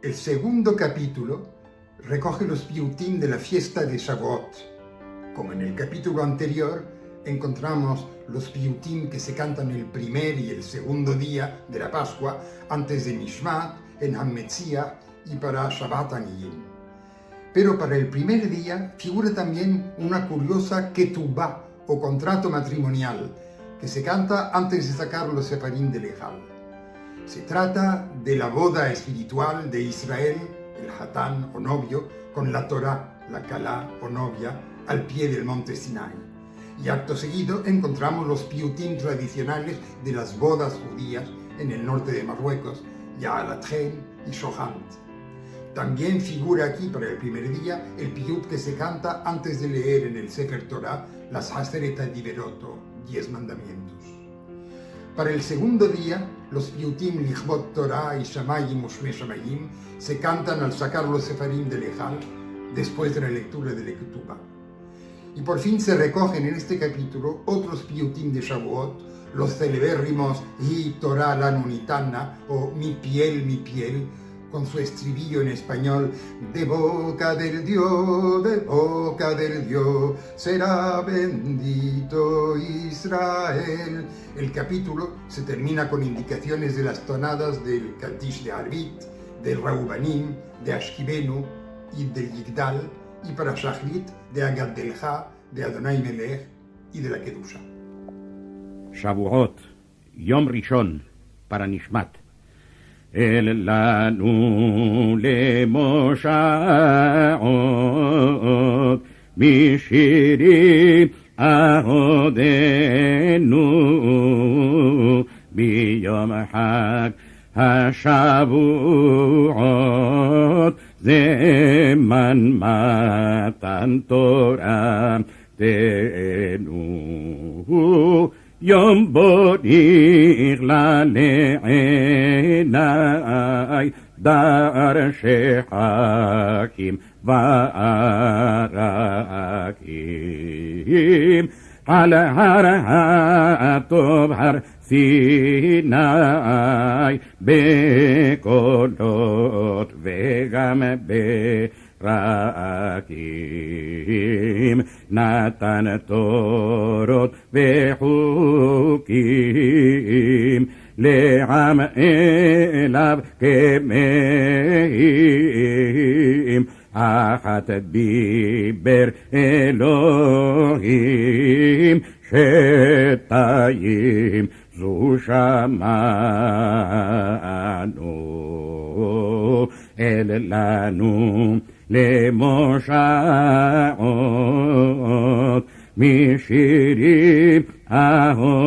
El segundo capítulo recoge los piyutim de la fiesta de Shavuot. Como en el capítulo anterior, encontramos los piyutim que se cantan el primer y el segundo día de la Pascua, antes de Nishmat, en Hametziach y para Shabbat Aniyim. Pero para el primer día figura también una curiosa ketubá, o contrato matrimonial, que se canta antes de sacar los sefarim del Ejal. Se trata de la boda espiritual de Israel, el hatán o novio, con la Torá, la kalá o novia, al pie del monte Sinai. Y acto seguido encontramos los piyutim tradicionales de las bodas judías en el norte de Marruecos, Ya'alatchen y Shohant. También figura aquí para el primer día el piyut que se canta antes de leer en el Sefer Torah las Haseret HaDiberot, 10 mandamientos. Para el segundo día, los piyutim Lichbot Torah y Shamayim Ushme Shamayim se cantan al sacar los sefarim del Ejal después de la lectura de la Ketubá. Y por fin se recogen en este capítulo otros piyutim de Shavuot, los celebérrimos Hi Torah Lanu Nitana o Mi piel, con su estribillo en español: de boca del Dios, será bendito Israel. El capítulo se termina con indicaciones de las tonadas del Kaddish de Arvit, del Reubanim, de Ashkibenu y del Yigdal, y para Shachrit de Agadelja, de Adonai Melech y de la Kedusha. Shavuot, Yom Rishon, para Nishmat. El lanu le moshaot mishirim ahodenu biyom hag hashavuot zeman matan Torah tenu Yom Bodir la le'enai dar shehakim va'arakim al har ha'tov har Sinai bekolot vegam Rakim Natan Torot Vehukim Le'am Elav Kemeim Achat Biber Elohim Shetayim Zushamanu El Lanu למושעות משירים אהודנו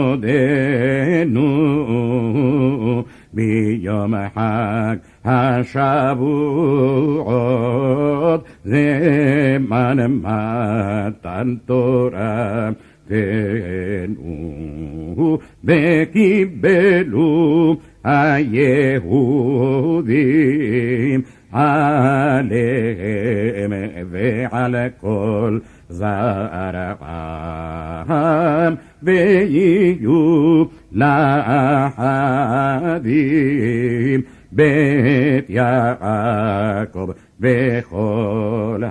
ביום חג השבועות זמן מתן תורה תנו וקיבלו היהודים עליהם ועל כל זרעם ויהיו לאחדים בית יעקב וכל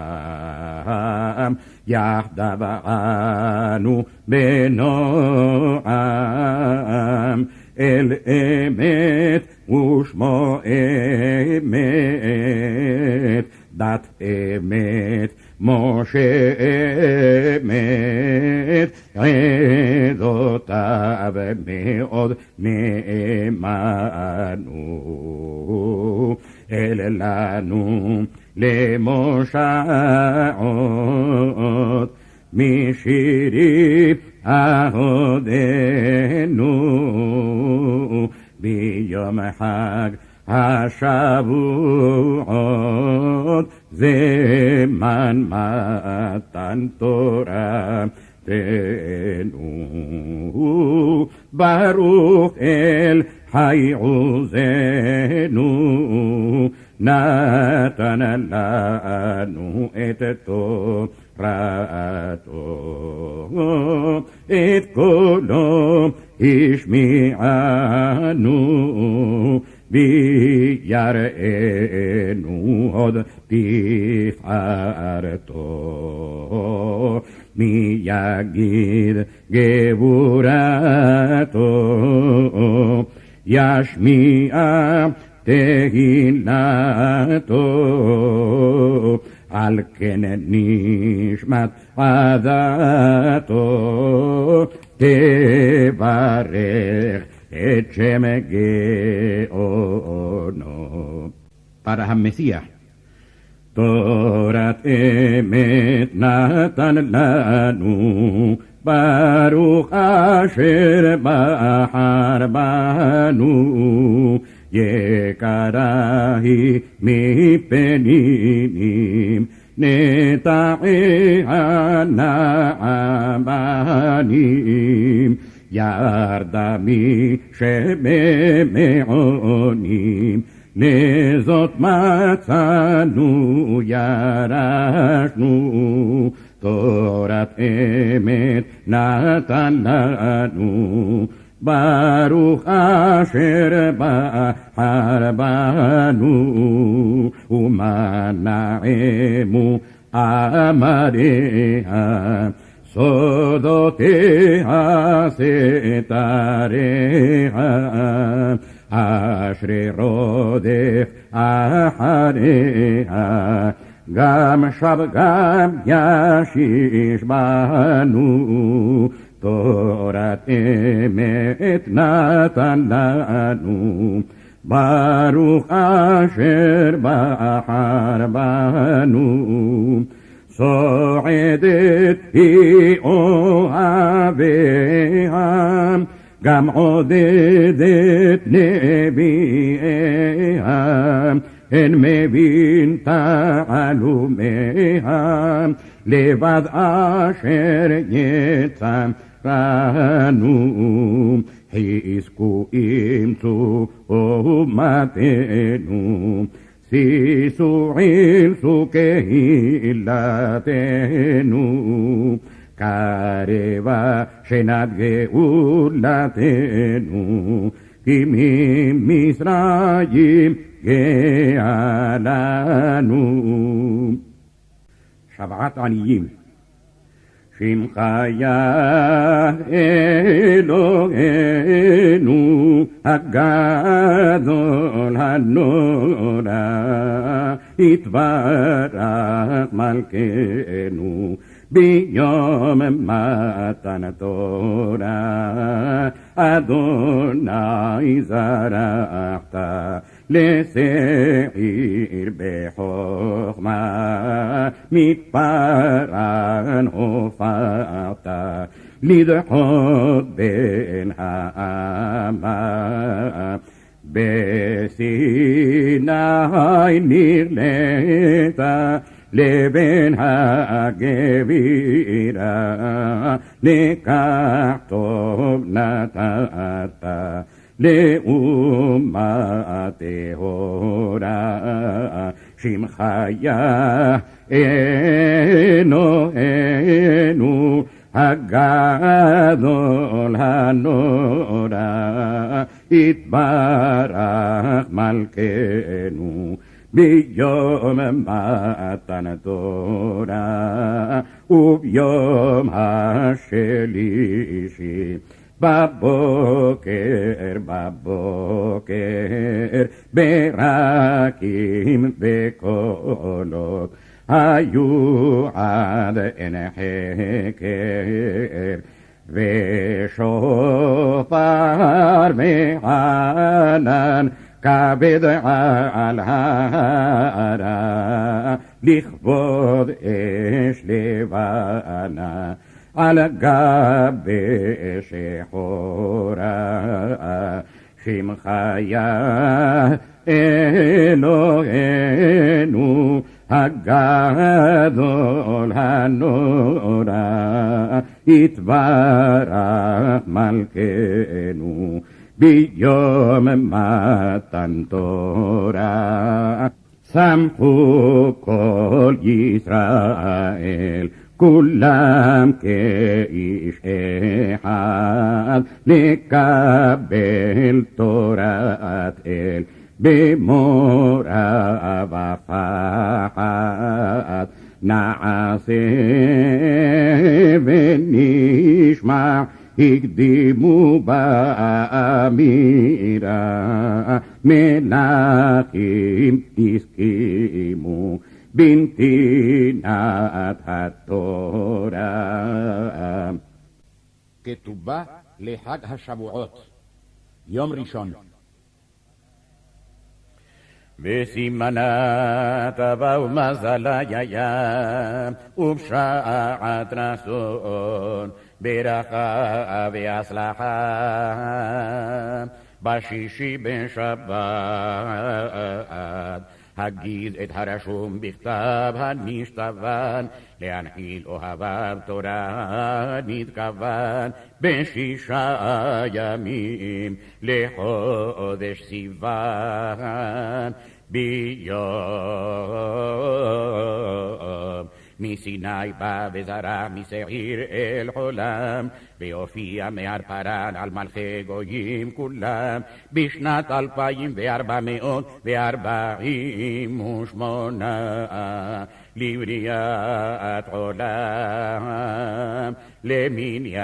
העם יחדיו אנו בנועם אל אמת ושמו אמת, דת אמת, משה אמת, עדותיו מאוד נאמנו, אל לנו למושעות משירים אהודנו ביום חג השבועות זמן מתן תורה תנו ברוך אל חי עוזנו נתן לנו את תורתו את קולו השמיענו בישמענו יראנו עוד תפארתו, מי יגיד גבורתו, ישמיע תהילתו, על כן נשמת עדתו, תברך את שם גאונו. Para המסיח, תורת אמת נתן לנו, ברוך אשר בחר בנו, יקרה היא מפנינים, נטעיה נעמנים, ירדה משמעונים, לזאת מצאנו ירשנו, תורת אמת נתן לנו, ברוך אשר בחר בנו, ומנעמו עמדיה, סודותיה סתריה, אשרי רודף אחריה, גם שב גם ישיש בנו, תורת אמת נתן לנו, ברוך אשר בחר בנו, סועדת היא אוהביה, גם עודדת נביאיה, הן מבין תעלומיה, לבד אשר יצרנו, חזקו אימצו אומתנו, שישו עילסו קהילתנו, קרבה שנת גאולתנו, כי ממצרים גאה לנו. שבעת עניים. שמך יה אלוהינו הגדול הנורא, יתברך מלכנו ביום מתן תורה, אדוני זרחת לשעיר בחוכמה, מתפרן הופעת לדחות בין העמה, בסיני נרלית לבין הגבירה, לקח טוב נתת לאומה טהורה, שמך יה אלוהינו הגדול הנורא, יתברך מלכנו ביום מתן תורה, וביום השלישי בבוקר ברקים וקולות, היו עד אין חקר, ושופר מענן כבד על ההרה, לכבוד אש לבנה על גבי שחורה, שמך יה אלוהינו הגדול הנורא, יתברך מלכנו ביום מתן תורה. שמחו כל ישראל כולם כאיש אחד, לקבל תורת אל במורה ופחד נעשה ונשמע הקדימו באמירה מלכים הסכימו בנתינת התורה. כתובה לחג השבועות, יום ראשון. בסימנה טובה ומזלה יהיה ובשעת רצון ברכה והצלחה בשישי בשבת הגיז את הרשום בכתב הנשתבן להנחיל אוהביו תורה נתכוון בשישה ימים לחודש סיוון ביום מסיני בא וזרע משעיר אל עולם והופיע מהר פרן על מלכי גויים כולם בשנת 2448 לבריאת עולם למניין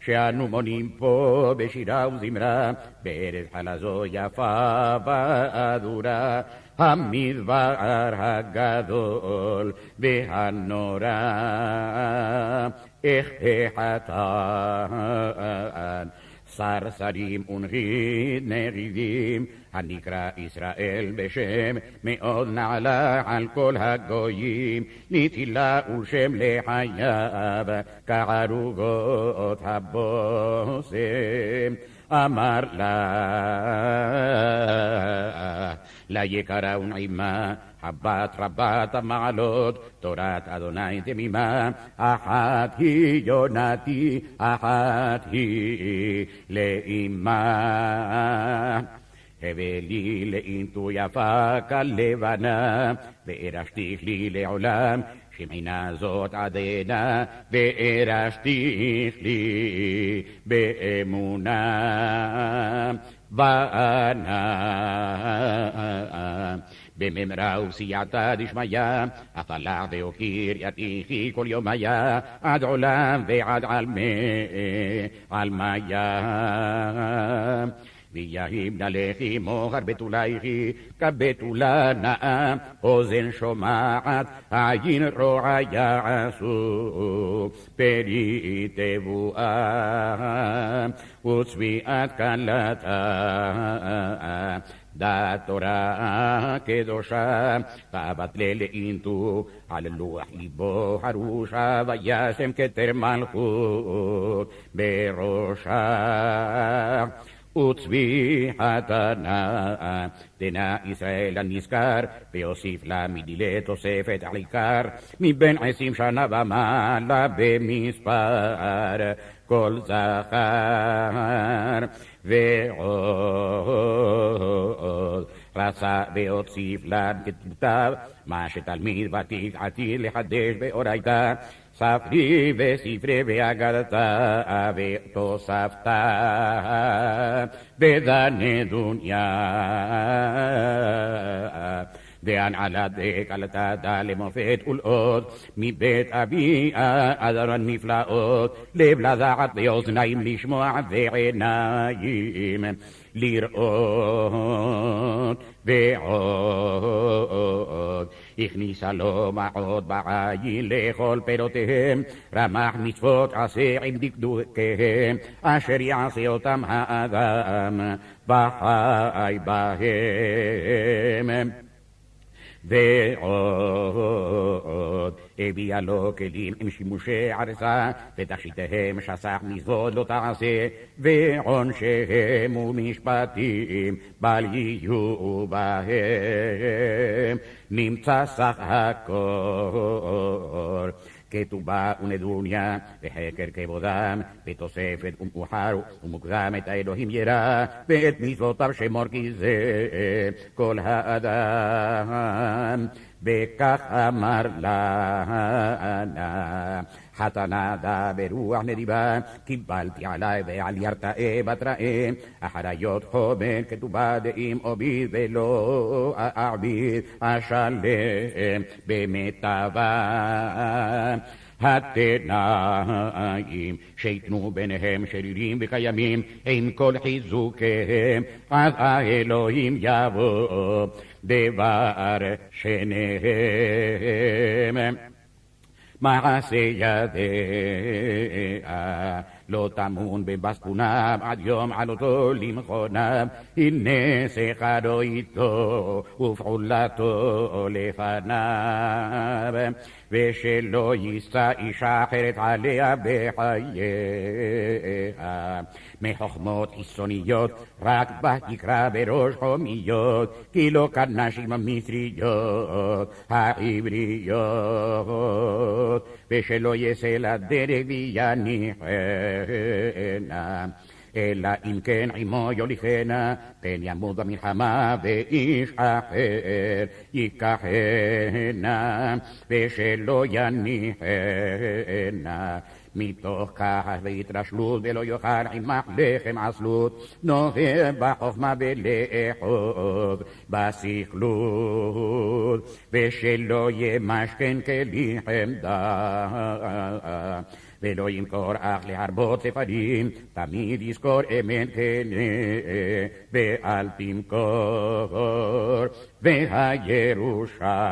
שאנו מונים פה בשירה וזמרה בארץ חלזו יפה ואדורה המדבר הגדול והנורא איך החתן סרסרים ונריבים הנקרא ישראל בשם מאוד נעלה על כל הגויים נטילה ולשם לחייו כערוגות הבושם אמר לה יקרה ונעימה הבת רבת המעלות תורת אדוני תמימה אחת היא יונתי אחת היא לאמה הבא לי לאינתו יפה כלבנה וארשתיך לי לעולם שמעינה זאת עדנה וארשתיך לי באמונה וענה בממרה ובסייעתא דשמיא אטלע והוקיר יתיכי כל יומיה עד עולם ועד עלמיה ויהים נלכי מוחר בתולייכי כבתולה נאה אוזן שומעת עין רועה יעשו פרי תבואה וצביעת כלתה דת תורה קדושה תבטלה לאינתו על לוח ליבו חרושה וישם כתר מלכות בראשה וצביחתה נאה תנה ישראל הנזכר ויוסיף לה מדילי תוספת העיקר מבין 20 שנה ומעלה במספר כל זכר ועוד רצה והוסיף לה כתיבותיו מה שתלמיד ותיק עתיד לחדש באורייתא ספרי וספרי והגדתה ותוספתה ודני דוניה דען עלה דקלתה דה למופת ולאות מבית אביה עזר נפלאות לב לזעת ואוזניים לשמוע ועיניים לראות ועוד הכניסה לו מעוד בעין לאכול פירותיהם רמח מצוות עשה עם דקדוקיהם אשר יעשה אותם האדם וחי בהם ועוד הביאה לו כלים עם שימושי ערסה ותכשיטיהם שסח מזווד לא תעשה ועונשיהם ומשפטים בל יהיו בהם נמצא סך הכל כתובה ונדוניה וחקר כבודם בתוספת ומאוחר ומוקדם את האלוהים ירא ואת מצוותיו שמור כי זה כל האדם וכך אמר לה חתנדה ברוח נדיבה, קיבלתי עליי ועל ירתאה בתראה, אחריות חומר כתובה דעים עוביד ולא אעביד אשלם במיטבה. התנאים שיתנו ביניהם שרירים וקיימים עם כל חיזוקיהם, אז האלוהים יבוא דבר שניהם. מעשה ידיה לא תמון בבסקונם עד יום עלותו למכונם, הנה שכרו איתו ופעולתו לפניו, ושלא יישא אישה אחרת עליה בחייה. מחוכמות חיצוניות רק בה יקרא בראש חומיות, כי לא כנשים המצריות העבריות, ושלא יעשה לדרך ויניחנה, אלא אם כן עמו יוליכנה, פן ימות במלחמה ואיש אחר ייקחנה, ושלא יניחנה. מתוך כעס והתרשלות ולא יאכל עמך לחם עצלות, נוהר בחוכמה ולאחוז בסכלות, ושלא ימשכן כלחם דם, ולא ימכור אך להרבות ספרים, תמיד יזכור אמת כנה ואל תמכור. והירושה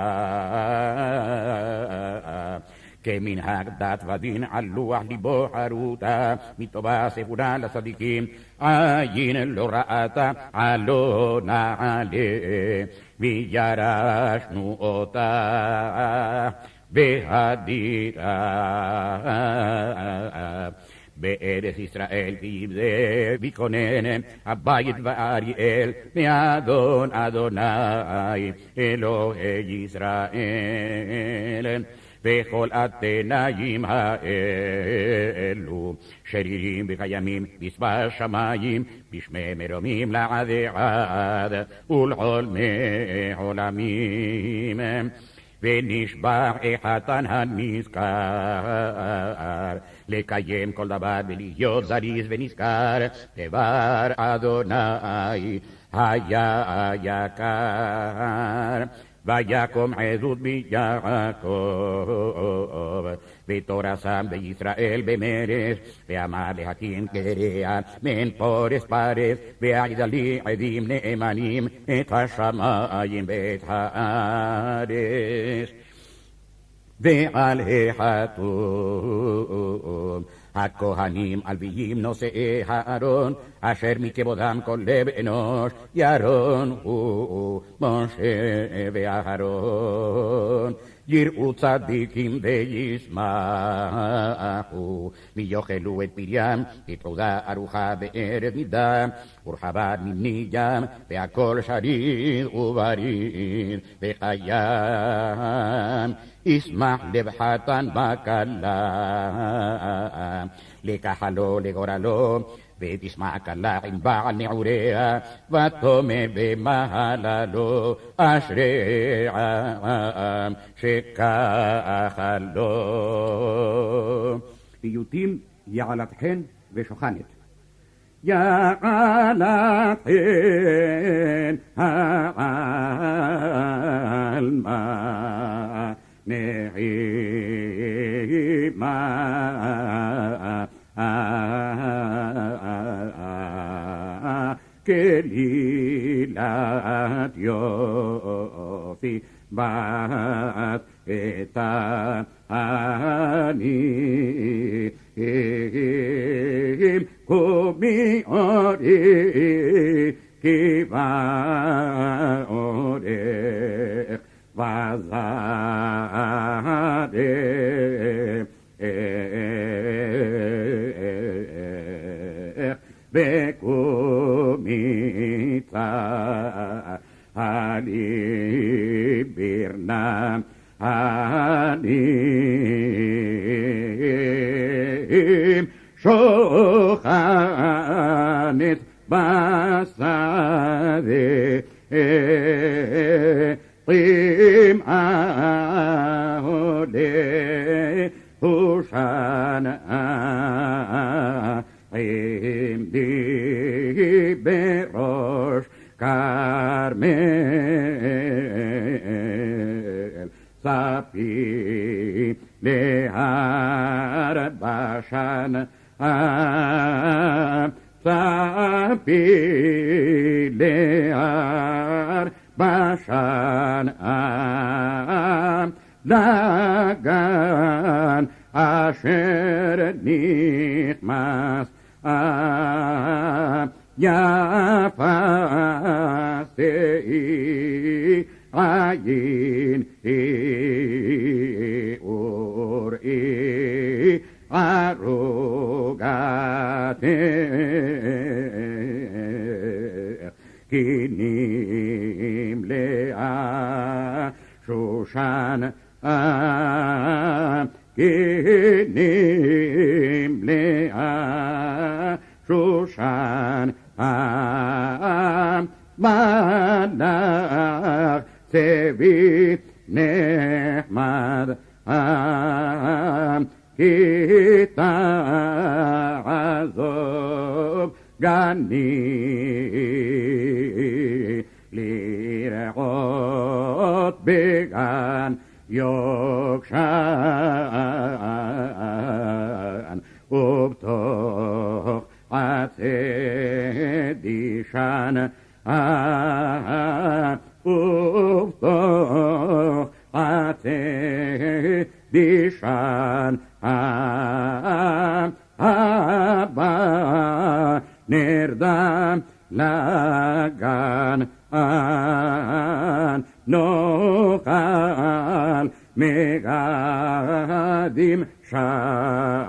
כמנהג דת ודין על לוח ליבו חרוטה, מטובה ספורה לצדיקים עין לא ראתה עלו נעלה, וירשנו אותה בהדירה. בארץ ישראל תיבזה ויכונן הבית ואריאל, מאדון אדוני אלוהי ישראל. וכל התנאים האלו שרירים וקיימים בספר שמיים, בשמי מרומים לעד עד ולעולמי עולמים. ונשבע החתן הנזכר לקיים כל דבר ולהיות זריז ונזכר, דבר אדוני היה יקר. ויקום עזות ביעקב ותורסם בישראל במרש, ואמר להקים קריה מן פורס פרס, והעידה לי עדים נאמנים את השמיים ואת הארץ. ועל החתום הכהנים הלוויים נושאי הארון, אשר מכבודם כל לב אנוש, ירון הוא משה ואהרון. יראו צדיקים וישמחו, ויאכלו את פריים, תתעודה ארוחה בערב נידה, ורחבת ממני ים, והכל שריד ובריא וחיים. ישמח לב חתן בכלה, לקחלו לגורלו, ותשמע כלה עם בעל נעוריה, ותאמר במהללו, אשרי העם שככה לו. פיוטים יעלת חן ושוכנת. יעלת חן העלמה נעימה כלילת יופי בת את העניים, קומי אורי כיבה אורך וזרם וקומי צהלי ברנם עניים, שוכנת בשדה טמאה עולה שושן עמדי בראש כרמל ספי להר בשן ספי להר בשן לגן אשר נכמס יפה שאי עין אוראי ערוגתך כי נמלאה שושן כי נמלאה שושן מלאך צבי נחמד כי תעזוב גני לרעות בגן יוקשן ובתוך דישן ובתוך דישן הבא נרדם לגן נאכל מגדים שם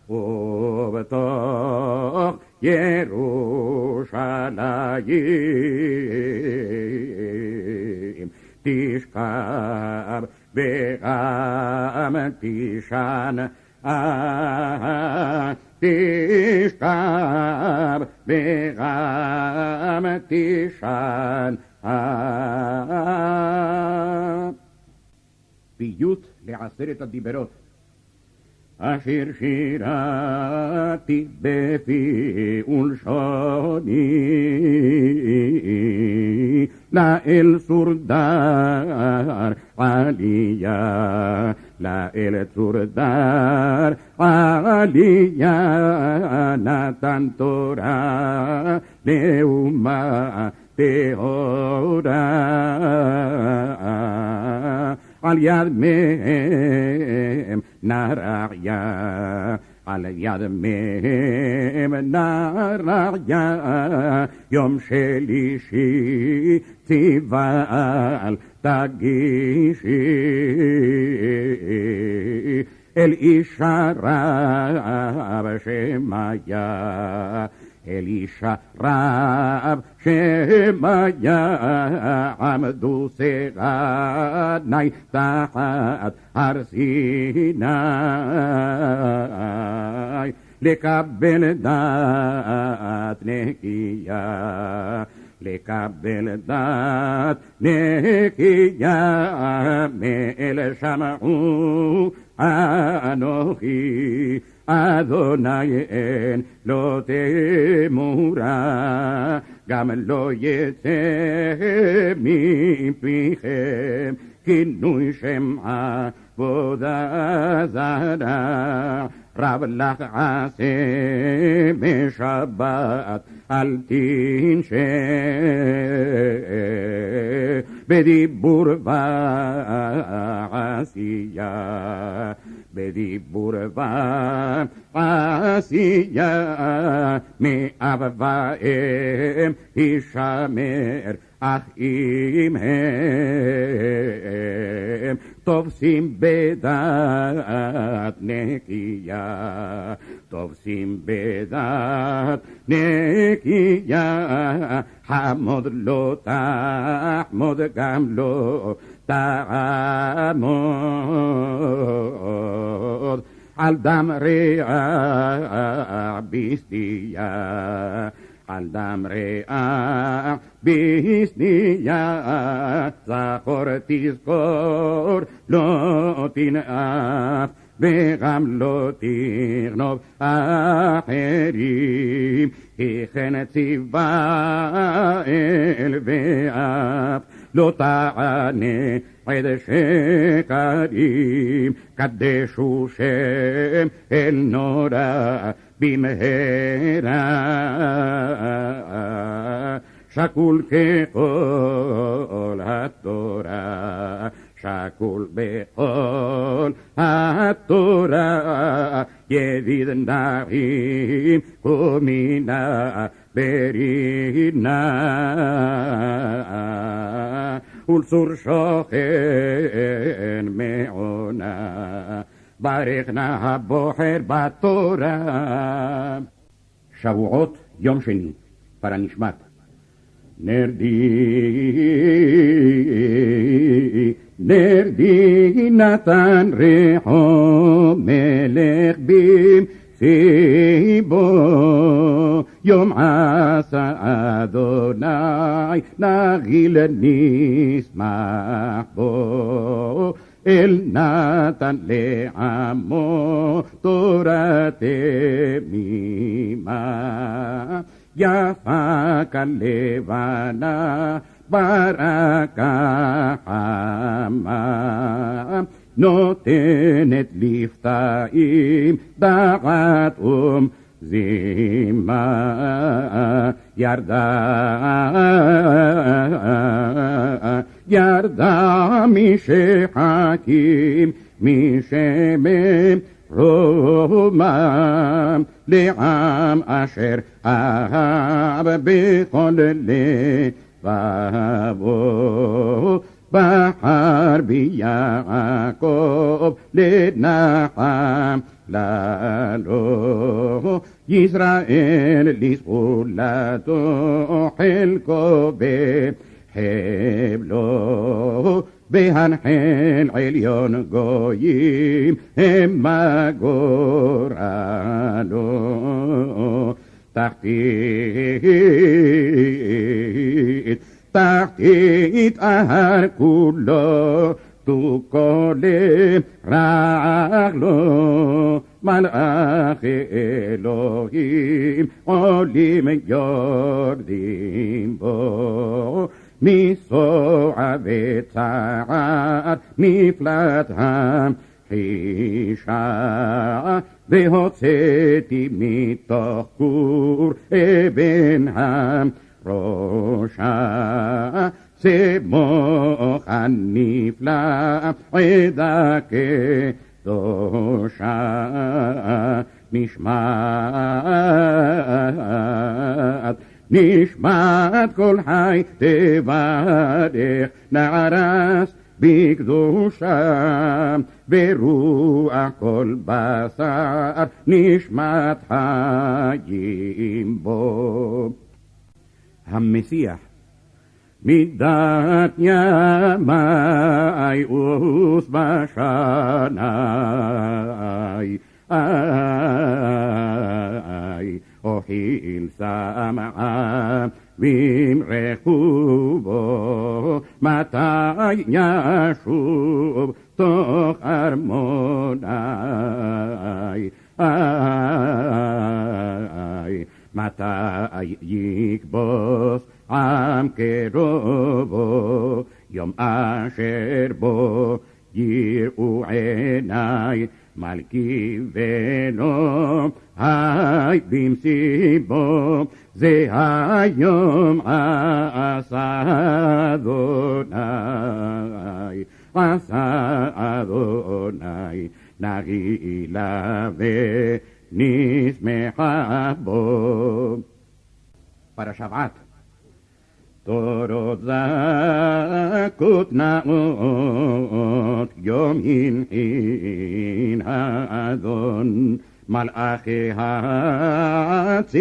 ובתוך ירושלים תשכב בעם תישן תשכב בעם תישן פיוט לעשרת הדיברות. אשר שירתי בפי ולשוני לאל צורדר עלייה לאל צורדר עלייה נתן תורה לאומה טהורה על יד מהם נריה על יד מהם נריה יום שלישי ציווה אל תגישי אל אישה רב שמיה אל אישה רב שמיה עמדו סרני תחת הר סיני לקבל דת נקייה לקבל דת נקייה מאל שמעו אנוכי אדוני אין לא תמורה גם לא יצא מפיכם כינוי שם עבודה זרה רב לך עשה בשבת אל תנשא בדיבור ועשייה בדיבור ועשייה מאב ואם הישמר אך אם הם תופסים בדעת נקייה תופסים בדעת נקייה חמוד לא תחמוד גם לא תעמוד על דם רע בסטייה על דם רע בסטייה זכור תזכור לא תנאף וגם לא תרנוב אחרים, כי כן ציווה אל ואף לא תענה עד שקרים, קדשו שם אל נורא במהרה, שקול ככל התורה, שקול בכל התורה, ידיד נעים קומינה ברינה, ולצור שוכן מעונה, ברך נא הבוחר בתורה. שבועות, יום שני, פרה נשמת. נרדי נתן ריחו מלך במסיבו, יום עשה אדוני נגיל נשמח בו, אל נתן לעמו תורה תמימה, יפה כלבנה ברכה חמה, נותנת לפתאים דעת זימה, ירדה משחקים משמם רומם, לעם אשר אהב בכל לבבו, בחר ביעקב לנחם לנו, ישראל לסגולתו חלקו בחבלו, בהנחל עליון גויים המה גורלו, תחתית ההר כולו תוקולם רגלו, מלאכי אלוהים עולים יורדים בו, מסוע וצער מפלט המחישה, והוצאתי מתוך כור אבן ראשה, סמוך הנפלא עדה קדושה, נשמת כל חי תברך, נערס בקדושה, ברוח כל בשר נשמת חיים בו. המסיח מידת ימי ושבשני, אוכיל סמעה וימרחו בו, מתי ישוב תוך ארמוני, מתי יקבוס עם קרובו, יום אשר בו יראו עיני מלכי ולא היי במסיבו, זה היום עשה אדוני, עשה אדוני, נגילה ונשמחה בו. para Shabbat. תורות זכות נאות יום הנחין האדון, מלאכי הצבאות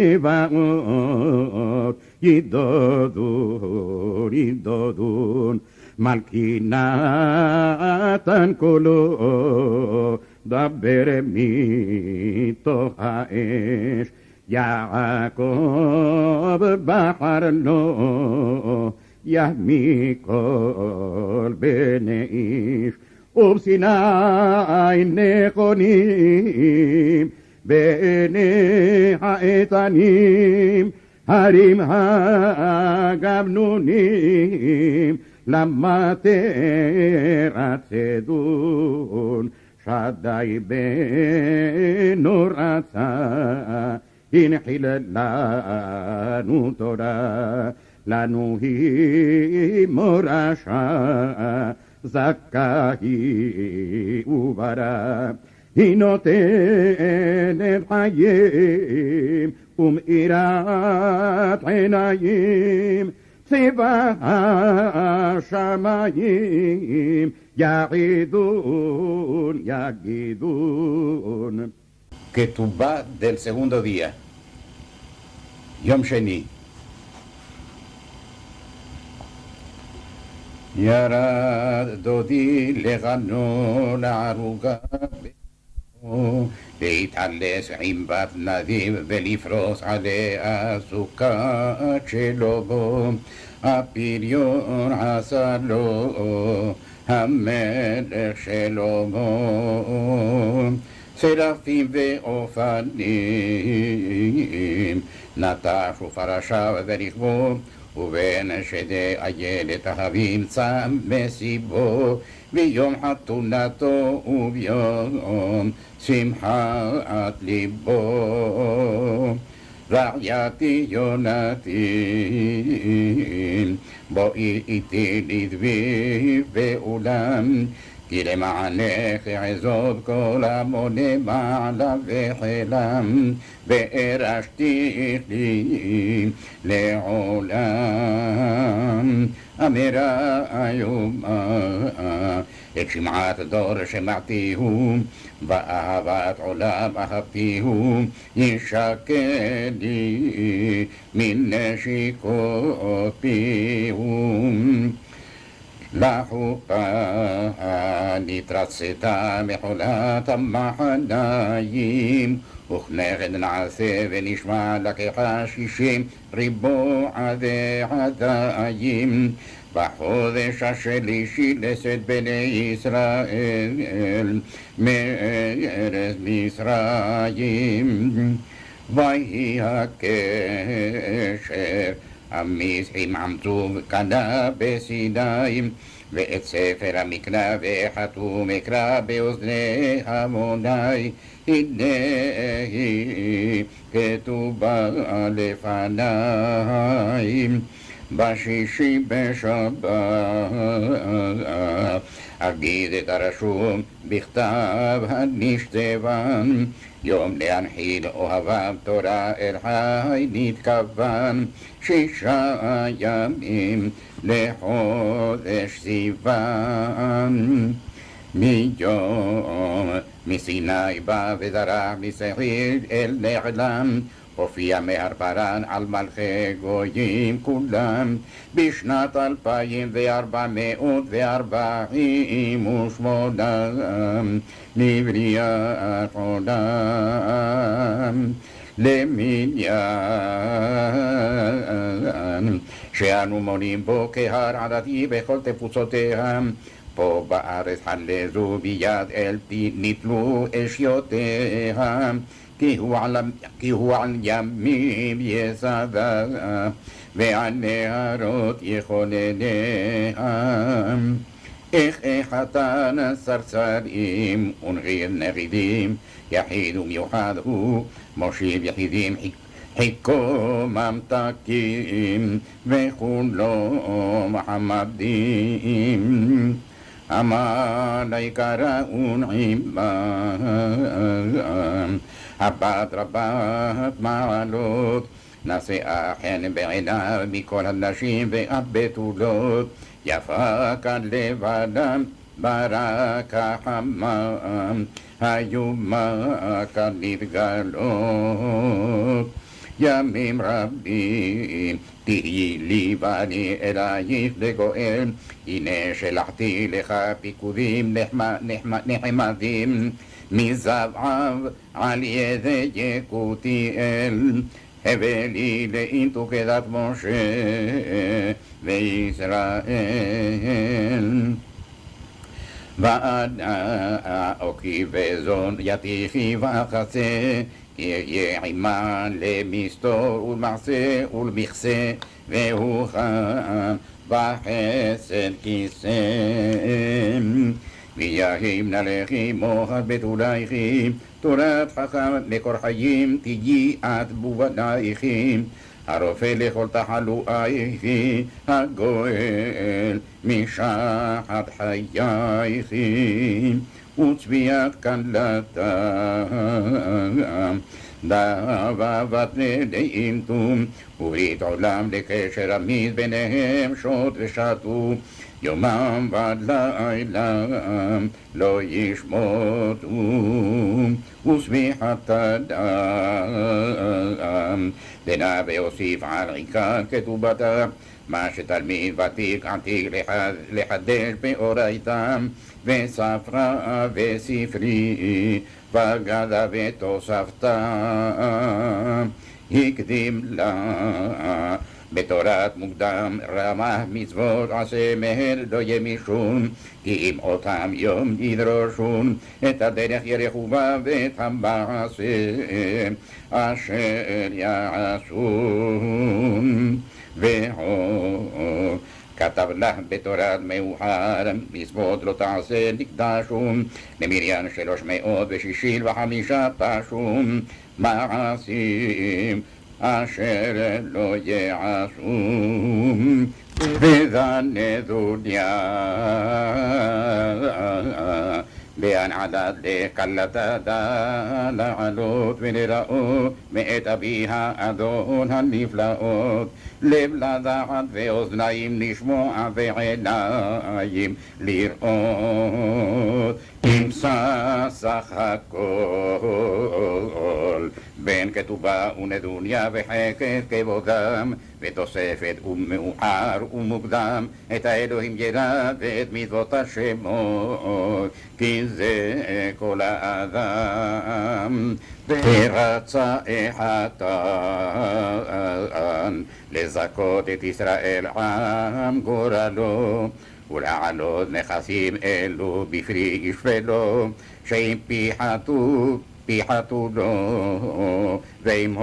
ידודון, מלכי נתן קולו דבר מתוך האש, יעקב בחר לו יחמיא כל בני איש, ובסיני נכונים, בעיני האיתנים, הרים הגבנונים, למטה רצדון, שדי בנו רצה, הנחיל לנו תורה, לנו היא מורשה, זכה היא וברא, היא נותנת חיים ומאירת עיניים, צבא השמיים יעידון, יגידון. Ketubá del segundo día. Yom Sheni. ירד דודי לגנו לערוגה להתעלס עם בת נדיב ולפרוס עליה סוכת שלו בו הפריון עשה לו המלך שלו בו סרפים ואופנים נטשו פרשיו ורכבו ובין שדי איילת אהבים צם מסיבו ביום חתונתו וביום שמחת ליבו רעייתי יונתי בואי איתי לדבי בעולם כי למענך אעזוב כל המונה מעלה וחילם וארשתיך לי לעולם אמירה איומה את שמעת דור שמעתיהו באהבת עולם אהבתיהו ישקר לי מן נשיקות פיהו לחופה נתרצתה מחולת המחניים וכנגד נעשה ונשמע לקחה 60 ריבוע ועדיים בחודש השלישי לשאת בני ישראל מארץ מצרים ויהי הקשר המזחים עמדו וקנה בסיני ואת ספר המקרא וחתו מקרא באוזני המוני הנה היא כתובה לפני בשישי בשבת אגיד את הרשום בכתב הנשתבן יום להנחיל אוהביו תורה אל חי נתכוון 6 ימים לחודש סיוון מיום מסיני בא וזרח מסעיר אל נעלם הופיע מהרפרן על מלכי גויים כולם בשנת 2448 לבריאת עולם למניין שאנו מונים בו כהר עדתי בכל תפוצותיה פה בארץ חלזו ביד אל פי נתלו אשיותיה כי הוא על ימים יסדה ועל נהרות יכונניה איך החתן סרסרים ונעיר נגידים יחיד ומיוחד הוא מושיב יחידים חיקו ממתקים וכולו מחמדים עמלי קראון עמם הבת רבת מעלות נשאה חן בעיניו מכל הנשים והבתולות יפה כאן לבדם ברק החמם היומה כאן להתגלות ימים רבים תהי לי ואני אלייך לגואל הנה שלחתי לך פיקודים נחמדים מזבעיו על ידי יקותיאל הבא לי לאינתו כדת משה וישראל ועדה אוקי וזון יתיחי וחצה, יהיה עמה למסתור ולמעשה ולמכסה, והוא חם בחסד כיסא. ויהים נלכי מוחד בתולייכי, תורת חכם מקור חיים תגיעת בובנייכי. הרופא לכל תחלואייכי, הגואל משחת חייכי, וצביעת קלתם, דבבת נדעים תום, וברית עולם לקשר אמיץ ביניהם שעות ושתו, יומם ולילה לא ישמוטו, ושביחת אדם. דנה והוסיף על עיקר כתובתה, מה שתלמיד ותיק עתיק לחדש באורייתם, וספרה וספרי, וגדה ותוספתה, הקדים לה. בתורת מוקדם רמה מצוות עשה מהר לא ימישון, כי אם אותם יום ידרושון, את הדרך ירחו בה ואת המעשה אשר יעשון. והוא כתב לך בתורת מאוחר, מצוות לא תעשה נקדשון, למניין 365 תשון, מעשים אשר לא יעשום, וזנדוניה בהנעדת לקלתה לעלות ולראות מאת אבי האדון הנפלאות, לב לדעת ואוזניים לשמוע ועיניים לראות, אם סך הכל בין כתובה ונדוניה וחקת כבודם, ותוספת ומאוחר ומוקדם, את האלוהים ידע ואת מצוות השמות, כי זה כל האדם. ורצה החתן לזכות את ישראל עם גורלו, ולעלות נכסים אלו בפרי ישפלו, שאם פיחתו לו, ואם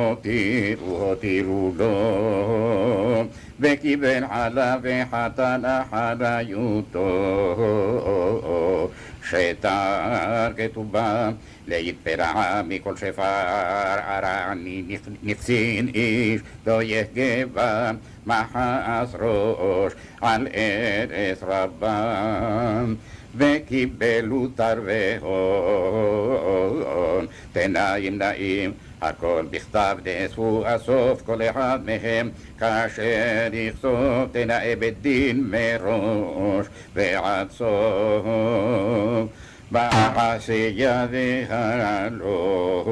הותירו לו, וקיבל עליו וחתן אחריותו, שתר כתובה להתפרע מכל שפר ערני נפסין איש, לא יגבה מחס ראש על ארץ רבם, וקיבלו תרוון תנאים נאים, הכל בכתב נאספו אסוף כל אחד מהם, כאשר יכתוב תנאי בית דין מראש ועד סוף. בעשייה והלא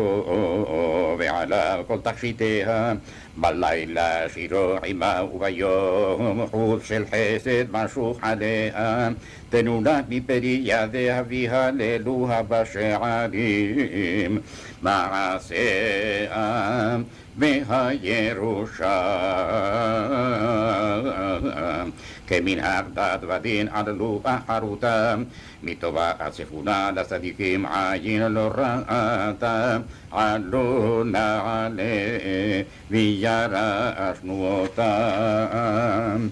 ועליו כל תכשיטיה, בלילה שירו עמה וביום חוץ של חסד משוך עליה, תנולד מפרי ידי אביה ללוה בשערים, מעשיה והירושה כמנהג דת ודין עללו אחרותם, מטובה הצפונה לצדיקים עין לא ראתה, עלו נעלה וירשנו אותם.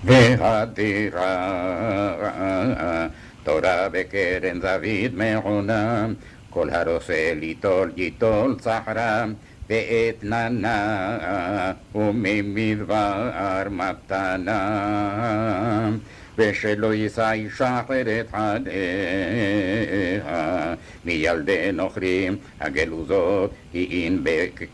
והדירה תורה בקרן זווית מעונם, כל הרוצה ליטול ייטול צחרם, ואתננה וממדבר מתנה, ושלא יישא אישה אחרת עליה מילדי נוכרים. הגלוזות היא אין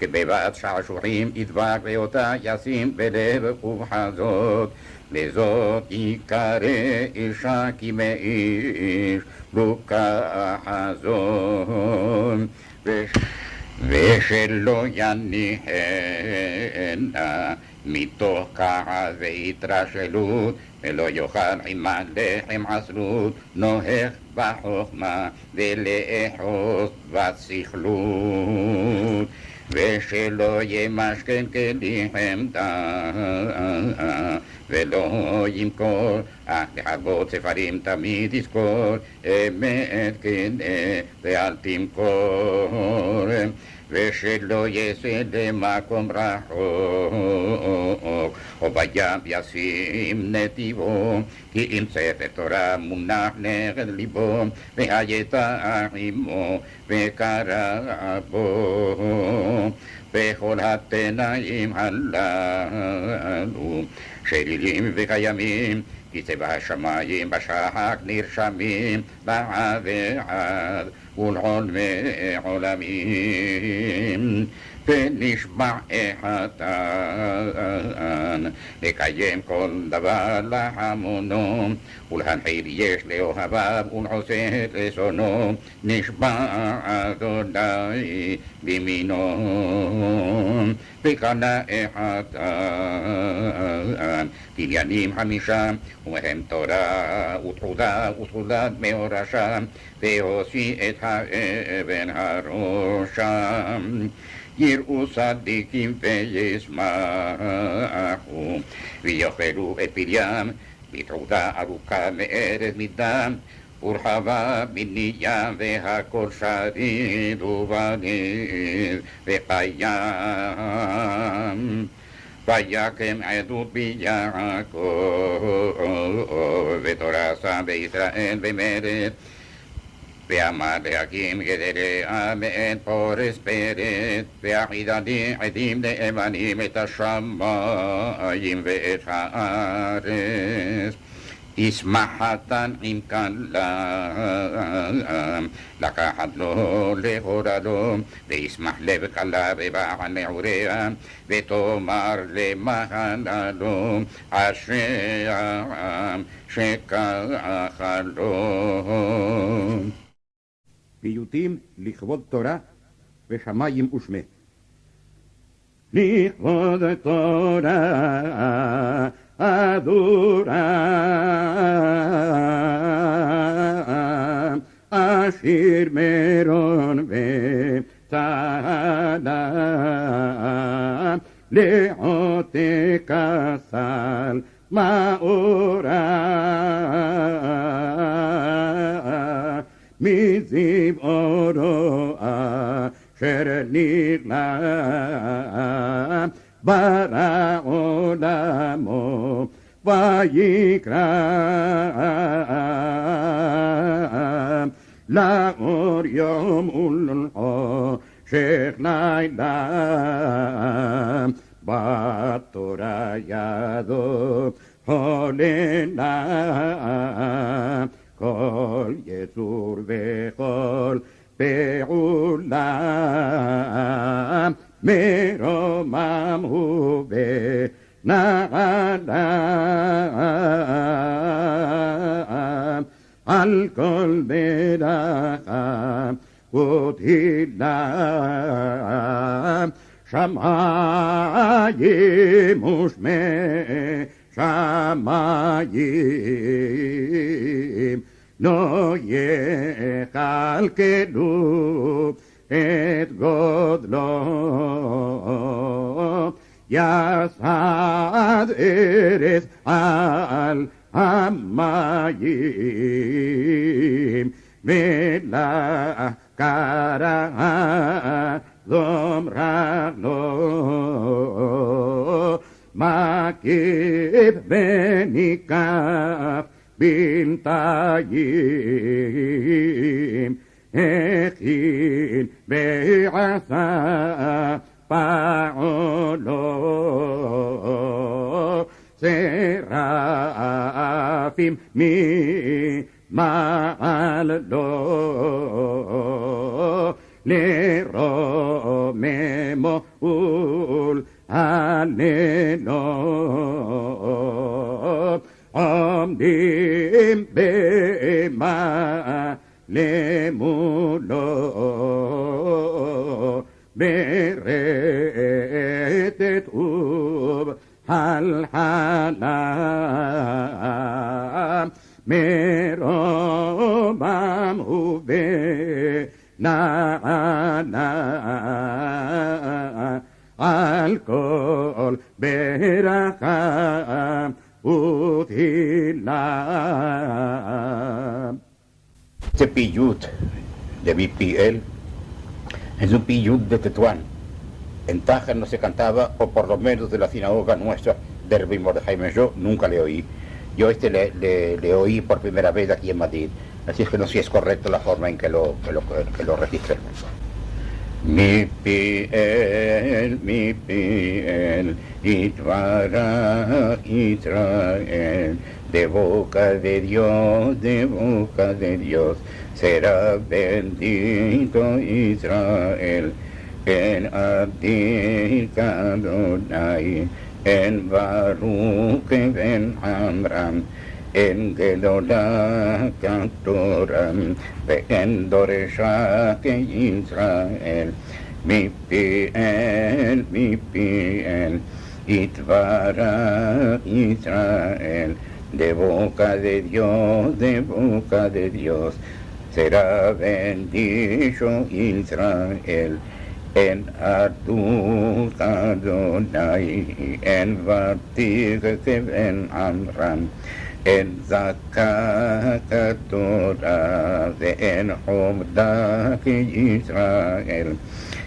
בבת שעשועים ידבק ואותה ישים בלב ובחזות, לזאת יקרא אישה כי מאיש לוקח חזון, ושלא יניחנה מתוך כעס והתרשלות, ולא יאכל עמה לחם עצלות, נוהג בחוכמה ולאחוז ולא ימכור, אך להרבות ספרים תמיד תזכור, אמת כנה ואל תמכור, ושלא יעשה למקום רחוק, או בים ישים נתיבו, כי אם ספר תורה מונח נגד ליבו, והייתה עמו וקרא בו. בכל התנאים הללו, שרירים וקיימים, כי צבע השמיים בשחק נרשמים, לעד ועד ולעולמי עולמים. ונשבע החתן לקיים כל דבר להמונו, ולהנחיל יש לאוהביו ולעושה את רצונו, נשבע אדוני בימינו. וקנה החתן קניינים 5, ומהם תורה ותעודה ותעודת מאורשה, והוציא את האבן הראשם. יראו צדיקים וישמחו, ויאכלו את פריים, בתעודה ארוכה מארץ מדם, ורחבה מנים, והכל שריד ובניב וקיים. ויקם עדות ביעקב, ותורה שם בישראל במרד, ואמר להקים גדליה מעין פורס פרץ, והחידתי עדים נאמנים את השמיים ואת הארץ. ישמח חתן עם כלה, לקחת לו לגורלו, וישמח לב כלה ובעל נעוריה, ותאמר למחלה לו, אשרי שככה לו. פיוטים לכבוד תורה ושמיים ושמה. לכבוד תורה אדורה, אשיר מרון וצהלה, לעותק הסל מאורה, מזיו אורו אשר נגלה, ברא עולמו ויקרא, לאור יום ולחושך לילה, בתורה ידו הוללה, כל יצור וכל פעולה, מרומם הוא בנעלה, על כל ברכה ותהילה, שמיים ושמי שמיים, לא יכלכלו את גודלו, יסד ארץ על המים, ולה קרא זומרה לו, מקיף וניקף בינתיים, הכין ועשה פעולו, שרפים ממעלו, לרוממו ולהללו, עומדים במה למולו, ברטט ובהלחלה, מרומם ובנעלה, על כל ברכה Este piyut de BPL es un piyut de Tetuán. En Taja no se cantaba, o por lo menos de la sinagoga nuestra, de Rabbi Mordechai yo nunca le oí. Yo le oí por primera vez aquí en Madrid, así es que no sé si es correcto la forma en que lo registré. Mi piel, Itvarach Israel, de boca de Dios, será bendito Israel, en Abdik Adonai, en Baruch ben Amram, en Gedolah Torah, en Doreshat Israel, mi piel, Itvarach Israel, de boca de Dios, será bendito Israel, en Abdik Adonai, en Batik ben Amram, en Zakat Torah, en Humdak Israel,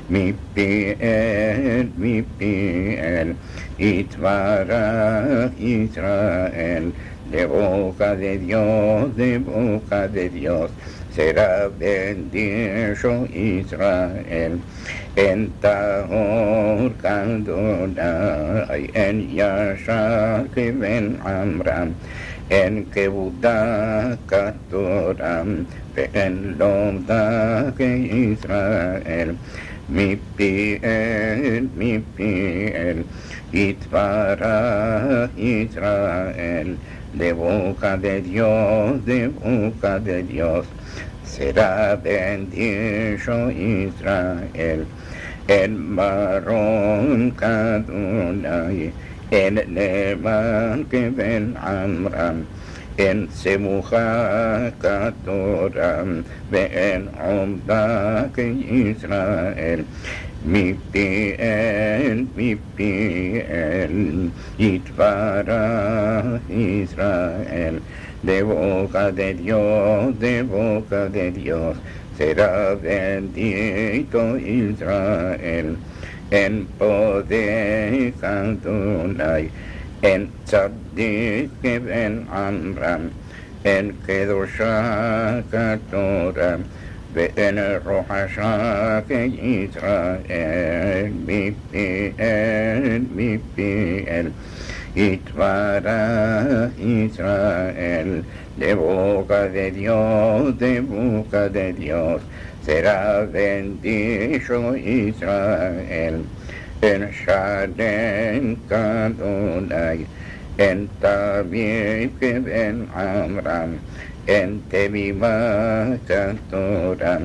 mi piel, Itvarach Israel, de boca de Dios, será bendito Israel, en Tahor Adonai, en Yashar ben Amram, en Kebudak Torah, en Lomdak Israel, mi piel, Itvarach Israel, de boca de Dios, será bendito Israel, en Maron Adonai, en Neman ben Amram, en Semucha Torah, en Humdak Israel, mi piel, Itvarach Israel, de boca de Dios, será bendito Israel, en poder Adonai, en Tzaddik ben Amram, en Kedoshah Torah, en Rohashak Israel, mi piel, Itvarach Israel, de boca de Dios, será bendito Israel, en Shalem Adonai, en Tabib ben Amram, en Tevimah Torah,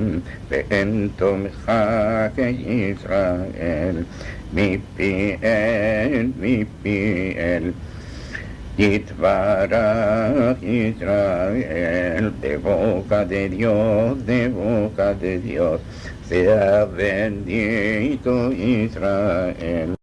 en Tomchak Israel, mi piel, Itvarach Israel, de boca de Dios, sea bendito Israel.